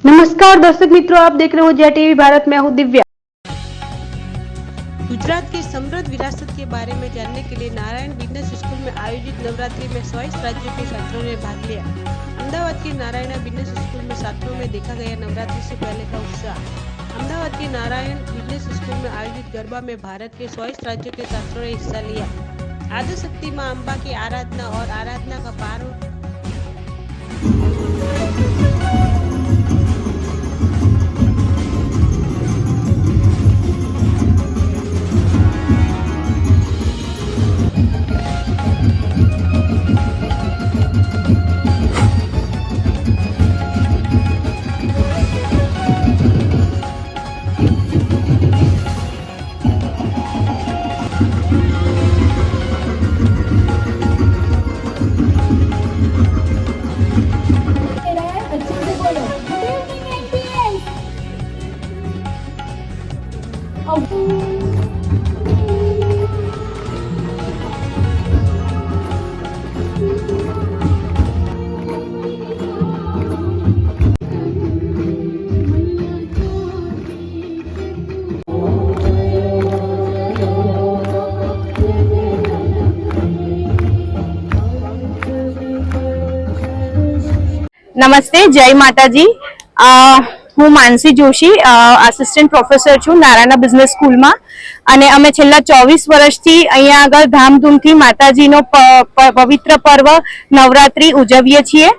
नमस्कार दर्शक मित्रों, आप देख रहे हो जय टीवी भारत में हूँ दिव्या। गुजरात की समृद्ध विरासत के बारे में जानने के लिए नारायण बिजनेस स्कूल में आयोजित नवरात्रि में 22 राज्यों के छात्रों ने भाग लिया। अहमदाबाद के नारायण बिजनेस स्कूल में छात्रों में देखा गया नवरात्रि से पहले का उत्साह। अहमदाबाद के नारायण बिजनेस स्कूल में आयोजित गरबा में भारत के 22 राज्यों के छात्रों ने हिस्सा लिया। आदिशक्ति मां अम्बा की आराधना और आराधना का पर्व નમસ્તે, જય માતાજી। હું માનસી જોશી, આસિસ્ટન્ટ પ્રોફેસર છું નારાયણ બિઝનેસ સ્કૂલમાં અને અમે છેલ્લા 24 વર્ષથી અહીંયા આગળ ધામધૂમથી માતાજીનો પવિત્ર પર્વ નવરાત્રી ઉજવીએ છીએ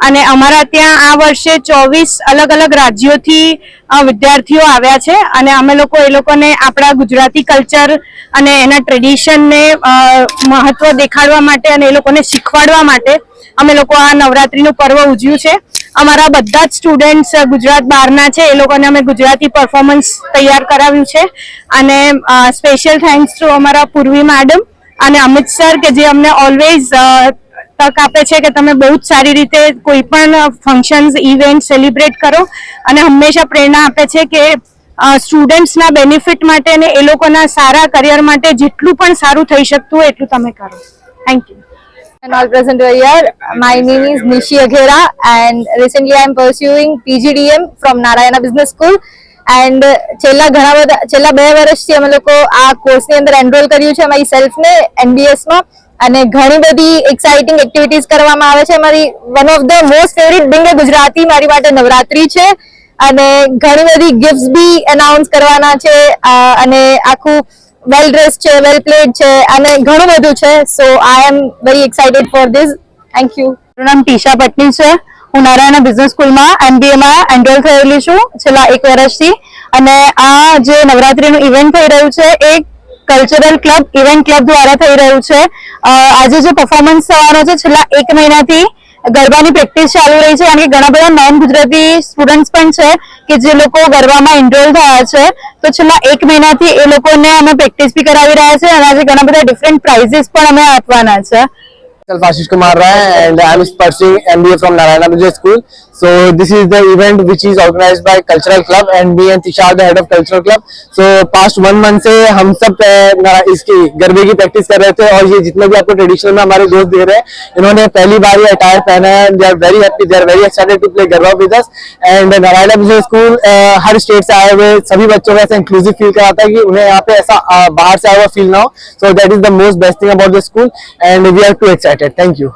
અને અમારા ત્યાં આ વર્ષે 24 અલગ અલગ રાજ્યોથી વિદ્યાર્થીઓ આવ્યા છે અને અમે લોકો એ લોકોને આપણા ગુજરાતી કલ્ચર અને એના ટ્રેડિશનને મહત્વ દેખાડવા માટે અને એ લોકોને શીખવાડવા માટે અમે લોકો આ નવરાત્રીનું પર્વ ઉજવ્યું છે। અમારા બધા જ સ્ટુડન્ટ્સ ગુજરાત બહારના છે, એ લોકોને અમે ગુજરાતી પરફોર્મન્સ તૈયાર કરાવ્યું છે અને સ્પેશિયલ થેન્ક્સ ટુ અમારા પૂર્વી મેડમ અને અમિત સર કે જે અમને ઓલવેઝ તક આપે છે કે તમે બહુ જ સારી રીતે કોઈ પણ ફંક્શન્સ ઇવેન્ટ સેલિબ્રેટ કરો અને હંમેશા પ્રેરણા આપે છે કે સ્ટુડન્ટ્સના બેનિફિટ માટે અને એ લોકોના સારા કરિયર માટે જેટલું પણ સારું થઈ શકતું હોય એટલું તમે કરો। Thank you. And all present over here. My name is Nishi Aghera and recently I am pursuing PGDM from Narayana Business School and છેલ્લા 2 વર્ષથી અમે લોકો આ કોર્સની અંદર એનરોલ કર્યું છે અમારી સેલ્ફને NBS માં અને ઘણી બધી એક્સાઇટિંગ એક્ટિવિટીઝ કરવામાં આવે છે। મારી one of the most favourite Bing Gujarati મારી માટે નવરાત્રી છે અને ઘણી બધી ગિફ્ટ્સ બી અનાઉન્સ કરવાના છે અને આખું well dressed છે, well played છે અને ઘણું બધું છે। so I am very excited for this. Thank you. મારું નામ ટીશા પટની છે। હું નારાયણ બિઝનેસ સ્કૂલમાં MBA માં એનરોલ થયેલી છું છેલ્લા 1 વર્ષથી અને આ જે નવરાત્રીનું ઇવેન્ટ થઈ રહ્યું છે એ કલ્ચરલ ક્લબ ઇવેન્ટ ક્લબ દ્વારા થઈ રહ્યું છે। આજે જે પરફોર્મન્સ થવાનો છે છેલ્લા 1 મહિનાથી ગરબાની પ્રેક્ટિસ ચાલુ રહી છે કારણ કે ઘણા બધા નોન ગુજરાતી સ્ટુડન્ટ્સ પણ છે કે જે લોકો ગરબામાં એનરોલ થયા છે તો છેલ્લા 1 મહિનાથી એ લોકોને અમે પ્રેક્ટિસ બી કરાવી રહ્યા છે અને આજે ઘણા બધા ડિફરન્ટ પ્રાઇઝીસ પણ અમે આપવાના છે। Ashish Kumar Rai and I am pursuing MBA from Narayana Business School. So this is the event which is organized by Cultural Club and me and Tisha are the head of Cultural Club. So past 1 month से हम सब इसकी गरबे की practice कर रहे थे और ये जितने भी आपको ट्रेडिशनल में हमारे दोस्त दे रहे हैं इन्होंने पहली बार ये अटायर पहना है। They are very happy, they are very excited to play garba with us and Narayana Business School her state से आए हुए सभी बच्चों को ऐसा इंक्लूसिव फील कराता है कि उन्हें यहाँ पे ऐसा बाहर से आया हुआ फील ना हो। So that is the most best thing about the school and we are too excited. Thank you.